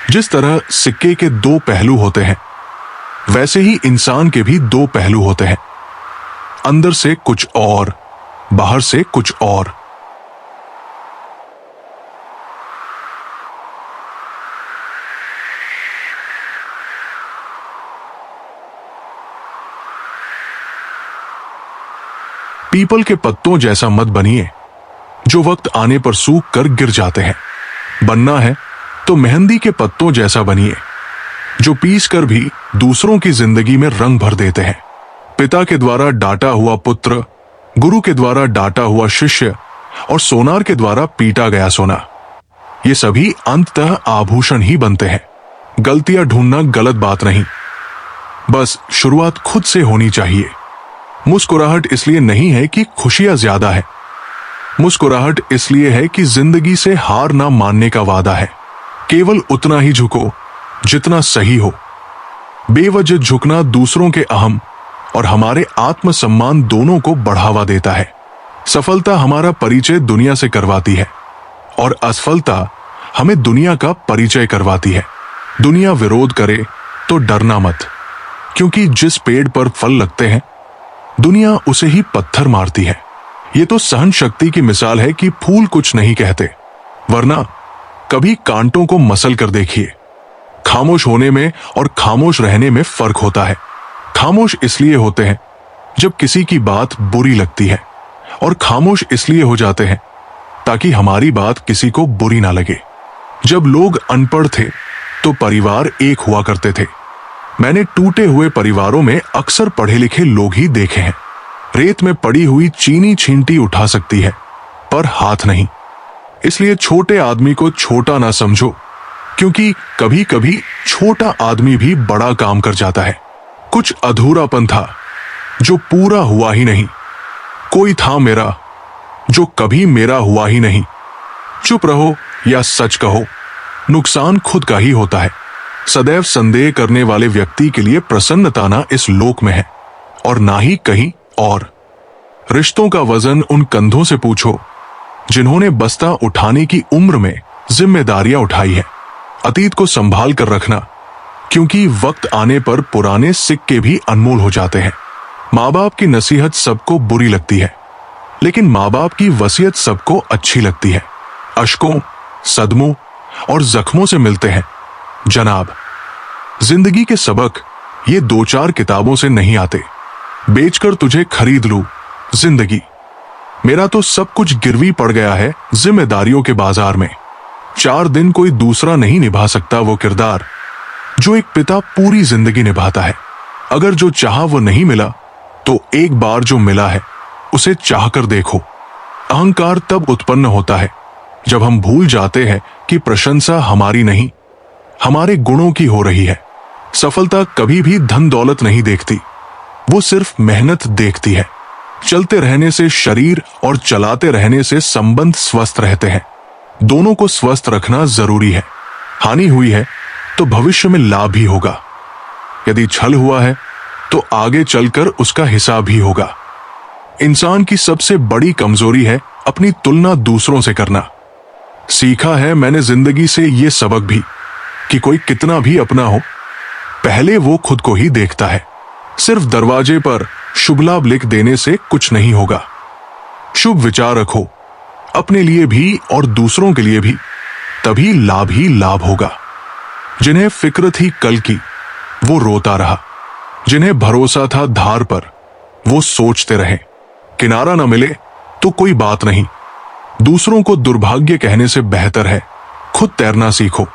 जिस तरह सिक्के के दो पहलू होते हैं वैसे ही इंसान के भी दो पहलू होते हैं, अंदर से कुछ और, बाहर से कुछ और। पीपल के पत्तों जैसा मत बनिए जो वक्त आने पर सूख कर गिर जाते हैं। बनना है तो मेहंदी के पत्तों जैसा बनिए जो पीस कर भी दूसरों की जिंदगी में रंग भर देते हैं। पिता के द्वारा डांटा हुआ पुत्र, गुरु के द्वारा डांटा हुआ शिष्य और सोनार के द्वारा पीटा गया सोना, ये सभी अंततः आभूषण ही बनते हैं। गलतियां ढूंढना गलत बात नहीं, बस शुरुआत खुद से होनी चाहिए। मुस्कुराहट इसलिए नहीं है कि खुशियां ज्यादा है, मुस्कुराहट इसलिए है कि जिंदगी से हार ना मानने का वादा है। केवल उतना ही झुको जितना सही हो। बेवजह झुकना दूसरों के अहम और हमारे आत्मसम्मान दोनों को बढ़ावा देता है। सफलता हमारा परिचय दुनिया से करवाती है और असफलता हमें दुनिया का परिचय करवाती है। दुनिया विरोध करे तो डरना मत, क्योंकि जिस पेड़ पर फल लगते हैं दुनिया उसे ही पत्थर मारती है। ये तो सहन शक्ति की मिसाल है कि फूल कुछ नहीं कहते, वरना कभी कांटों को मसल कर देखिए। खामोश होने में और खामोश रहने में फर्क होता है। खामोश इसलिए होते हैं जब किसी की बात बुरी लगती है, और खामोश इसलिए हो जाते हैं ताकि हमारी बात किसी को बुरी ना लगे। जब लोग अनपढ़ थे तो परिवार एक हुआ करते थे। मैंने टूटे हुए परिवारों में अक्सर पढ़े लिखे लोग ही देखे हैं। रेत में पड़ी हुई चीनी छींटी उठा सकती है पर हाथ नहीं। इसलिए छोटे आदमी को छोटा ना समझो, क्योंकि कभी कभी छोटा आदमी भी बड़ा काम कर जाता है। कुछ अधूरापन था जो पूरा हुआ ही नहीं। कोई था मेरा जो कभी मेरा हुआ ही नहीं। चुप रहो या सच कहो, नुकसान खुद का ही होता है। सदैव संदेह करने वाले व्यक्ति के लिए प्रसन्नता ना इस लोक में है और ना ही कहीं और। रिश्तों का वजन उन कंधों से पूछो जिन्होंने बस्ता उठाने की उम्र में जिम्मेदारियां उठाई है। अतीत को संभाल कर रखना, क्योंकि वक्त आने पर पुराने सिक्के भी अनमोल हो जाते हैं। माँ बाप की नसीहत सबको बुरी लगती है, लेकिन माँ बाप की वसीयत सबको अच्छी लगती है। अश्कों, सदमों और जख्मों से मिलते हैं जनाब। जिंदगी के सबक ये दो चार किताबों से नहीं आते। बेचकर तुझे खरीद लूं जिंदगी, मेरा तो सब कुछ गिरवी पड़ गया है जिम्मेदारियों के बाजार में। 4 दिन कोई दूसरा नहीं निभा सकता वो किरदार जो एक पिता पूरी जिंदगी निभाता है। अगर जो चाहा वो नहीं मिला तो एक बार जो मिला है उसे चाहकर देखो। अहंकार तब उत्पन्न होता है जब हम भूल जाते हैं कि प्रशंसा हमारी नहीं, हमारे गुणों की हो रही है। सफलता कभी भी धन दौलत नहीं देखती, वो सिर्फ मेहनत देखती है। चलते रहने से शरीर और चलाते रहने से संबंध स्वस्थ रहते हैं। दोनों को स्वस्थ रखना जरूरी है। हानि हुई है तो भविष्य में लाभ भी होगा। यदि छल हुआ है तो आगे चलकर उसका हिसाब भी होगा। इंसान की सबसे बड़ी कमजोरी है अपनी तुलना दूसरों से करना। सीखा है मैंने जिंदगी से ये सबक भी कि कोई कितना भी अपना हो, पहले वो खुद को ही देखता है। सिर्फ दरवाजे पर शुभ लाभ लिख देने से कुछ नहीं होगा। शुभ विचार रखो अपने लिए भी और दूसरों के लिए भी, तभी लाभ ही लाभ होगा। जिन्हें फिक्र थी कल की वो रोता रहा। जिन्हें भरोसा था धार पर, वो सोचते रहे। किनारा न मिले तो कोई बात नहीं, दूसरों को दुर्भाग्य कहने से बेहतर है खुद तैरना सीखो।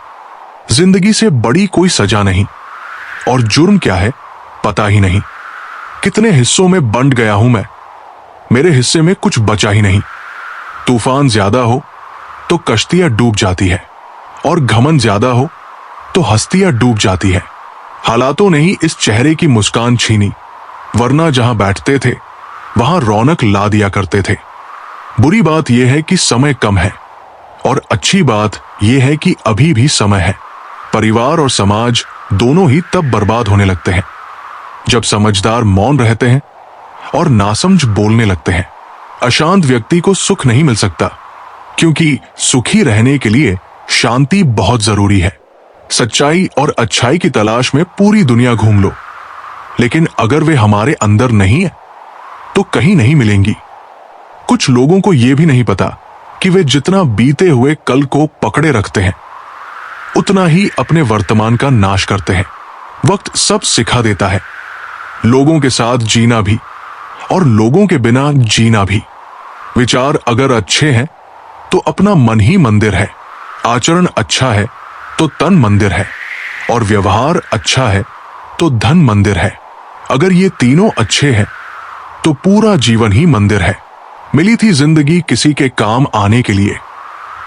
जिंदगी से बड़ी कोई सजा नहीं, और जुर्म क्या है पता ही नहीं। कितने हिस्सों में बंट गया हूं मैं, मेरे हिस्से में कुछ बचा ही नहीं। तूफान ज्यादा हो तो कश्तियां डूब जाती है, और घमंड ज्यादा हो तो हस्तियां डूब जाती है। हालातों ने ही इस चेहरे की मुस्कान छीनी, वरना जहां बैठते थे वहां रौनक ला दिया करते थे। बुरी बात यह है कि समय कम है, और अच्छी बात यह है कि अभी भी समय है। परिवार और समाज दोनों ही तब बर्बाद होने लगते हैं जब समझदार मौन रहते हैं और नासमझ बोलने लगते हैं। अशांत व्यक्ति को सुख नहीं मिल सकता, क्योंकि सुखी रहने के लिए शांति बहुत जरूरी है। सच्चाई और अच्छाई की तलाश में पूरी दुनिया घूम लो, लेकिन अगर वे हमारे अंदर नहीं है तो कहीं नहीं मिलेंगी। कुछ लोगों को यह भी नहीं पता कि वे जितना बीते हुए कल को पकड़े रखते हैं, उतना ही अपने वर्तमान का नाश करते हैं। वक्त सब सिखा देता है, लोगों के साथ जीना भी और लोगों के बिना जीना भी। विचार अगर अच्छे हैं तो अपना मन ही मंदिर है, आचरण अच्छा है तो तन मंदिर है, और व्यवहार अच्छा है तो धन मंदिर है। अगर ये तीनों अच्छे हैं तो पूरा जीवन ही मंदिर है। मिली थी जिंदगी किसी के काम आने के लिए,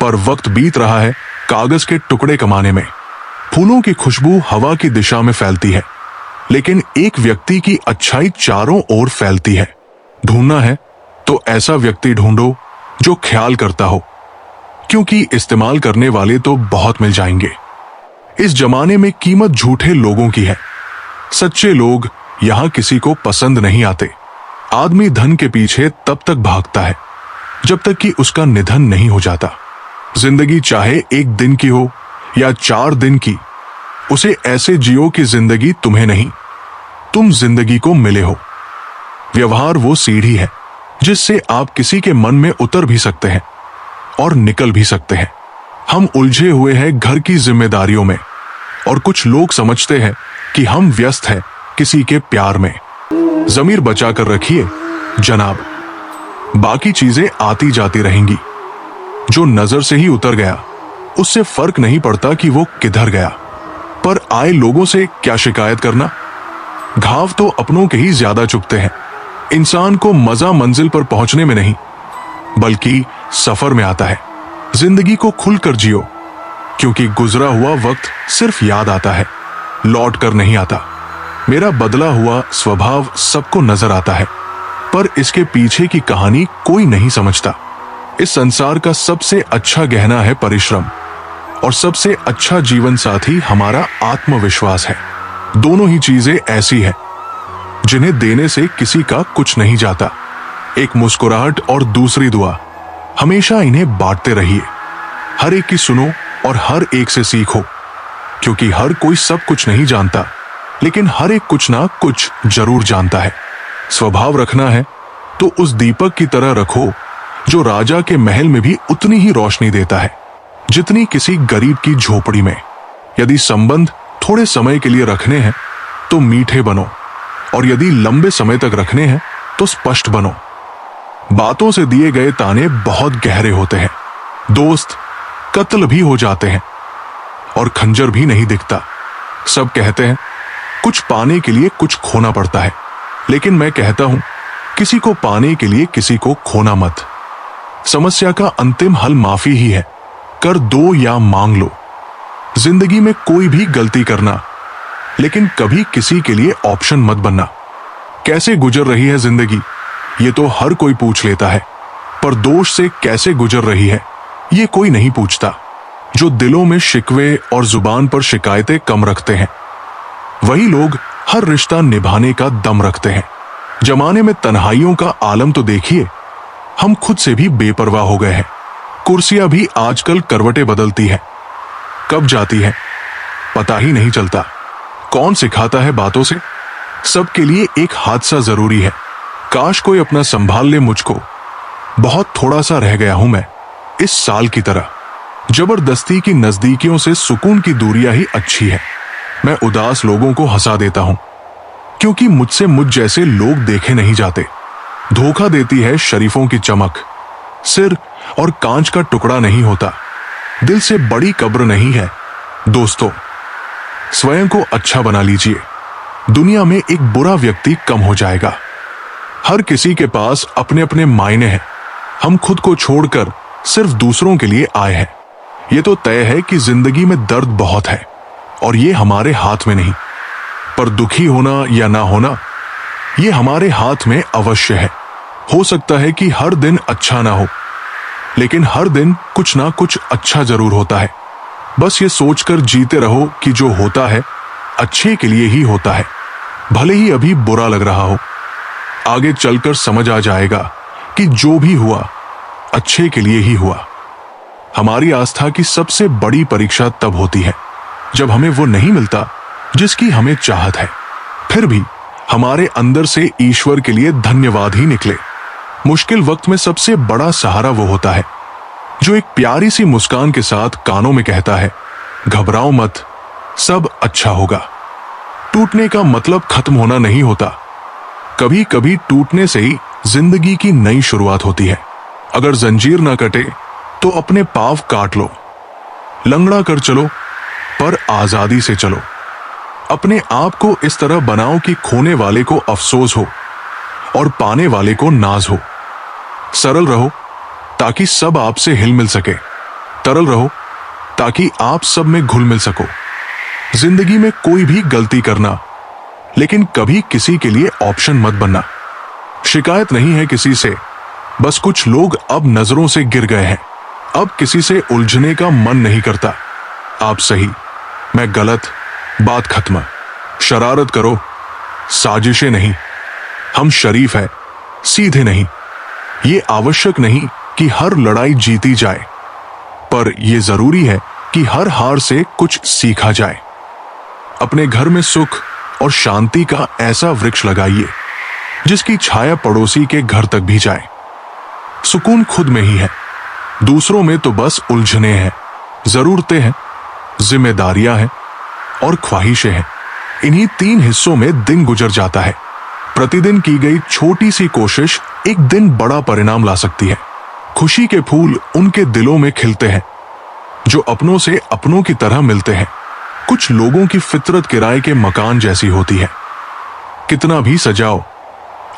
पर वक्त बीत रहा है कागज के टुकड़े कमाने में। फूलों की खुशबू हवा की दिशा में फैलती है, लेकिन एक व्यक्ति की अच्छाई चारों ओर फैलती है। ढूंढना है तो ऐसा व्यक्ति ढूंढो जो ख्याल करता हो, क्योंकि इस्तेमाल करने वाले तो बहुत मिल जाएंगे। इस जमाने में कीमत झूठे लोगों की है, सच्चे लोग यहां किसी को पसंद नहीं आते। आदमी धन के पीछे तब तक भागता है जब तक कि उसका निधन नहीं हो जाता। जिंदगी चाहे 1 दिन की हो या 4 दिन की, उसे ऐसे जियो कि जिंदगी तुम्हें नहीं, तुम जिंदगी को मिले हो। व्यवहार वो सीढ़ी है जिससे आप किसी के मन में उतर भी सकते हैं और निकल भी सकते हैं। हम उलझे हुए हैं घर की जिम्मेदारियों में, और कुछ लोग समझते हैं कि हम व्यस्त हैं किसी के प्यार में। जमीर बचा कर रखिए जनाब, बाकी चीजें आती जाती रहेंगी। जो नजर से ही उतर गया उससे फर्क नहीं पड़ता कि वो किधर गया, पर आए लोगों से क्या शिकायत करना। घाव तो अपनों के ही ज्यादा चुभते हैं। इंसान को मजा मंजिल पर पहुंचने में नहीं, बल्कि सफर में आता है। जिंदगी को खुलकर जियो, क्योंकि गुजरा हुआ वक्त सिर्फ याद आता है, लौट कर नहीं आता। मेरा बदला हुआ स्वभाव सबको नजर आता है, पर इसके पीछे की कहानी कोई नहीं समझता। इस संसार का सबसे अच्छा गहना है परिश्रम, और सबसे अच्छा जीवन साथी हमारा आत्मविश्वास है। दोनों ही चीजें ऐसी हैं जिन्हें देने से किसी का कुछ नहीं जाता। एक मुस्कुराहट और दूसरी दुआ, हमेशा इन्हें बांटते रहिए। हर एक की सुनो और हर एक से सीखो, क्योंकि हर कोई सब कुछ नहीं जानता, लेकिन हर एक कुछ ना कुछ जरूर जानता है। स्वभाव रखना है तो उस दीपक की तरह रखो जो राजा के महल में भी उतनी ही रोशनी देता है जितनी किसी गरीब की झोपड़ी में। यदि संबंध थोड़े समय के लिए रखने हैं तो मीठे बनो, और यदि लंबे समय तक रखने हैं तो स्पष्ट बनो। बातों से दिए गए ताने बहुत गहरे होते हैं। दोस्त कत्ल भी हो जाते हैं और खंजर भी नहीं दिखता। सब कहते हैं कुछ पाने के लिए कुछ खोना पड़ता है, लेकिन मैं कहता हूं किसी को पाने के लिए किसी को खोना मत। समस्या का अंतिम हल माफी ही है, कर दो या मांग लो। जिंदगी में कोई भी गलती करना, लेकिन कभी किसी के लिए ऑप्शन मत बनना। कैसे गुजर रही है जिंदगी ये तो हर कोई पूछ लेता है, पर दोष से कैसे गुजर रही है ये कोई नहीं पूछता। जो दिलों में शिकवे और जुबान पर शिकायतें कम रखते हैं, वही लोग हर रिश्ता निभाने का दम रखते हैं। जमाने में तन्हाइयों का आलम तो देखिए, हम खुद से भी बेपरवाह हो गए हैं। कुर्सियां भी आजकल करवटें बदलती हैं, कब जाती है पता ही नहीं चलता। कौन सिखाता है बातों से? सबके लिए एक हादसा जरूरी है। काश कोई अपना संभाल ले मुझको। बहुत थोड़ा सा रह गया हूं मैं इस साल की तरह। जबरदस्ती की नजदीकियों से सुकून की दूरियां ही अच्छी है। मैं उदास लोगों को हंसा देता हूं, क्योंकि मुझसे मुझ जैसे लोग देखे नहीं जाते। धोखा देती है शरीफों की चमक। सिर और कांच का टुकड़ा नहीं होता, दिल से बड़ी कब्र नहीं है। दोस्तों, स्वयं को अच्छा बना लीजिए, दुनिया में एक बुरा व्यक्ति कम हो जाएगा। हर किसी के पास अपने अपने मायने हैं। हम खुद को छोड़कर सिर्फ दूसरों के लिए आए हैं। ये तो तय है कि जिंदगी में दर्द बहुत है और ये हमारे हाथ में नहीं, पर दुखी होना या ना होना ये हमारे हाथ में अवश्य है। हो सकता है कि हर दिन अच्छा ना हो, लेकिन हर दिन कुछ ना कुछ अच्छा जरूर होता है। बस ये सोचकर जीते रहो कि जो होता है अच्छे के लिए ही होता है, भले ही अभी बुरा लग रहा हो। आगे चलकर समझ आ जाएगा कि जो भी हुआ अच्छे के लिए ही हुआ। हमारी आस्था की सबसे बड़ी परीक्षा तब होती है जब हमें वो नहीं मिलता जिसकी हमें चाहत है, फिर भी हमारे अंदर से ईश्वर के लिए धन्यवाद ही निकले। मुश्किल वक्त में सबसे बड़ा सहारा वो होता है जो एक प्यारी सी मुस्कान के साथ कानों में कहता है, घबराओ मत, सब अच्छा होगा। टूटने का मतलब खत्म होना नहीं होता, कभी कभी टूटने से ही जिंदगी की नई शुरुआत होती है। अगर जंजीर ना कटे तो अपने पांव काट लो, लंगड़ा कर चलो पर आजादी से चलो। अपने आप को इस तरह बनाओ कि खोने वाले को अफसोस हो और पाने वाले को नाज हो। सरल रहो ताकि सब आपसे हिल मिल सके, तरल रहो ताकि आप सब में घुल मिल सको। जिंदगी में कोई भी गलती करना, लेकिन कभी किसी के लिए ऑप्शन मत बनना। शिकायत नहीं है किसी से, बस कुछ लोग अब नजरों से गिर गए हैं। अब किसी से उलझने का मन नहीं करता। आप सही, मैं गलत, बात खत्म। शरारत करो, साजिशें नहीं। हम शरीफ है, सीधे नहीं। ये आवश्यक नहीं कि हर लड़ाई जीती जाए, पर यह जरूरी है कि हर हार से कुछ सीखा जाए। अपने घर में सुख और शांति का ऐसा वृक्ष लगाइए जिसकी छाया पड़ोसी के घर तक भी जाए। सुकून खुद में ही है, दूसरों में तो बस उलझने हैं, जरूरतें हैं, जिम्मेदारियां हैं और ख्वाहिशें हैं। इन्हीं 3 हिस्सों में दिन गुजर जाता है। प्रतिदिन की गई छोटी सी कोशिश एक दिन बड़ा परिणाम ला सकती है। खुशी के फूल उनके दिलों में खिलते हैं जो अपनों से अपनों की तरह मिलते हैं। कुछ लोगों की फितरत किराए के मकान जैसी होती है, कितना भी सजाओ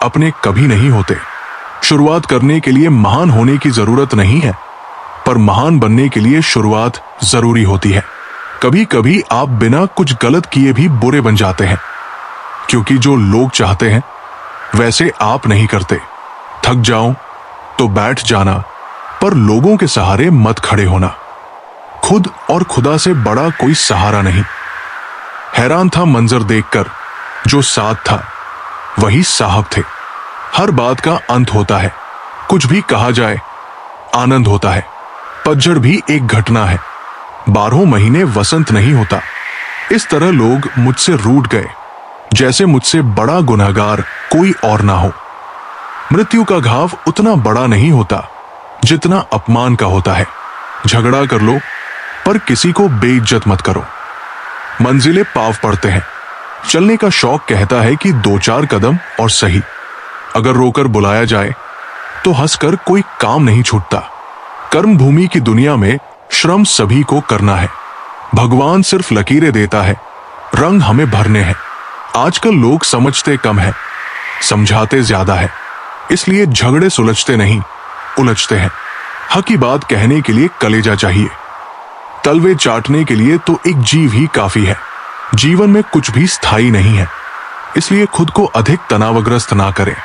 अपने कभी नहीं होते। शुरुआत करने के लिए महान होने की जरूरत नहीं है, पर महान बनने के लिए शुरुआत जरूरी होती है। कभी कभी आप बिना कुछ गलत किए भी बुरे बन जाते हैं, क्योंकि जो लोग चाहते हैं वैसे आप नहीं करते। थक जाओ तो बैठ जाना, पर लोगों के सहारे मत खड़े होना। खुद और खुदा से बड़ा कोई सहारा नहीं। हैरान था मंजर देखकर, जो साथ था वही साहब थे। हर बात का अंत होता है, कुछ भी कहा जाए आनंद होता है। पतझड़ भी एक घटना है, 12 महीने वसंत नहीं होता। इस तरह लोग मुझसे रूठ गए जैसे मुझसे बड़ा गुनहगार कोई और ना हो। मृत्यु का घाव उतना बड़ा नहीं होता जितना अपमान का होता है। झगड़ा कर लो पर किसी को बेइज्जत मत करो। मंजिलें पाव पड़ते हैं, चलने का शौक कहता है कि 2-4 कदम और सही। अगर रोकर बुलाया जाए तो हंसकर कोई काम नहीं छूटता। कर्म भूमि की दुनिया में श्रम सभी को करना है। भगवान सिर्फ लकीरें देता है, रंग हमें भरने हैं। आजकल लोग समझते कम है, समझाते ज्यादा है, इसलिए झगड़े सुलझते नहीं, उलझते हैं। हक की बात कहने के लिए कलेजा चाहिए, तलवे चाटने के लिए तो एक जीव ही काफी है। जीवन में कुछ भी स्थायी नहीं है, इसलिए खुद को अधिक तनावग्रस्त ना करें,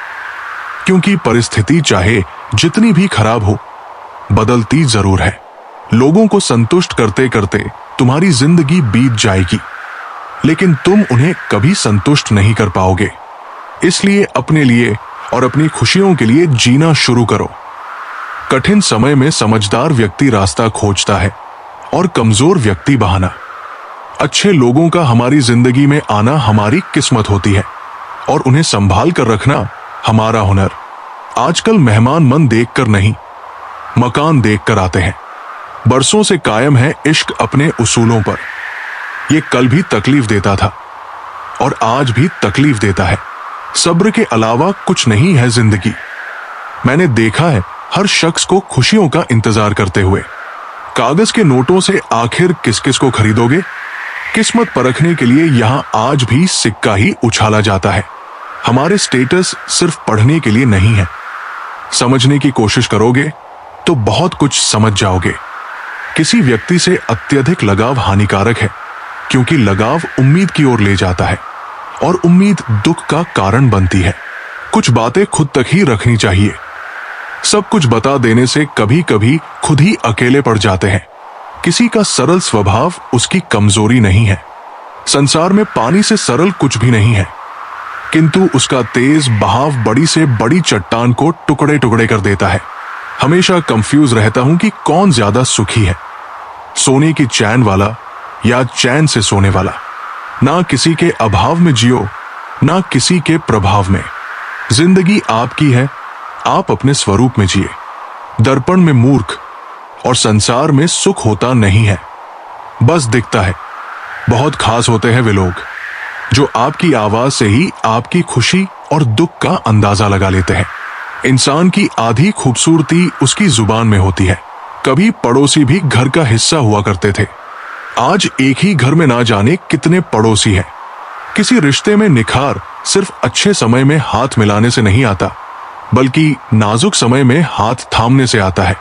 क्योंकि परिस्थिति चाहे जितनी भी खराब हो, बदलती जरूर है। लोगों को संतुष्ट करते करते तुम्हारी जिंदगी बीत जाएगी, लेकिन तुम उन्हें कभी संतुष्ट नहीं कर पाओगे। इसलिए अपने लिए और अपनी खुशियों के लिए जीना शुरू करो। कठिन समय में समझदार व्यक्ति रास्ता खोजता है और कमजोर व्यक्ति बहाना। अच्छे लोगों का हमारी जिंदगी में आना हमारी किस्मत होती है और उन्हें संभाल कर रखना हमारा हुनर। आजकल मेहमान मन देखकर नहीं, मकान देखकर आते हैं। बरसों से कायम है इश्क अपने उसूलों पर। ये कल भी तकलीफ देता था और आज भी तकलीफ देता है। सब्र के अलावा कुछ नहीं है जिंदगी। मैंने देखा है हर शख्स को खुशियों का इंतजार करते हुए। कागज के नोटों से आखिर किस किस को खरीदोगे? किस्मत परखने के लिए यहां आज भी सिक्का ही उछाला जाता है। हमारे स्टेटस सिर्फ पढ़ने के लिए नहीं है। समझने की कोशिश करोगे तो बहुत कुछ समझ जाओगे। किसी व्यक्ति से अत्यधिक लगाव हानिकारक है, क्योंकि लगाव उम्मीद की ओर ले जाता है और उम्मीद दुख का कारण बनती है। कुछ बातें खुद तक ही रखनी चाहिए। सब कुछ बता देने से कभी कभी खुद ही अकेले पड़ जाते हैं। किसी का सरल स्वभाव उसकी कमजोरी नहीं है। संसार में पानी से सरल कुछ भी नहीं है, किंतु उसका तेज बहाव बड़ी से बड़ी चट्टान को टुकड़े टुकड़े कर देता है। हमेशा कंफ्यूज रहता हूं कि कौन ज्यादा सुखी है, सोने की चैन वाला या चैन से सोने वाला। ना किसी के अभाव में जियो, ना किसी के प्रभाव में। जिंदगी आपकी है, आप अपने स्वरूप में जिए। दर्पण में मूर्ख और संसार में सुख होता नहीं है, बस दिखता है। बहुत खास होते हैं वे लोग जो आपकी आवाज से ही आपकी खुशी और दुख का अंदाजा लगा लेते हैं। इंसान की आधी खूबसूरती उसकी जुबान में होती है। कभी पड़ोसी भी घर का हिस्सा हुआ करते थे, आज एक ही घर में ना जाने कितने पड़ोसी हैं। किसी रिश्ते में निखार सिर्फ अच्छे समय में हाथ मिलाने से नहीं आता, बल्कि नाजुक समय में हाथ थामने से आता है।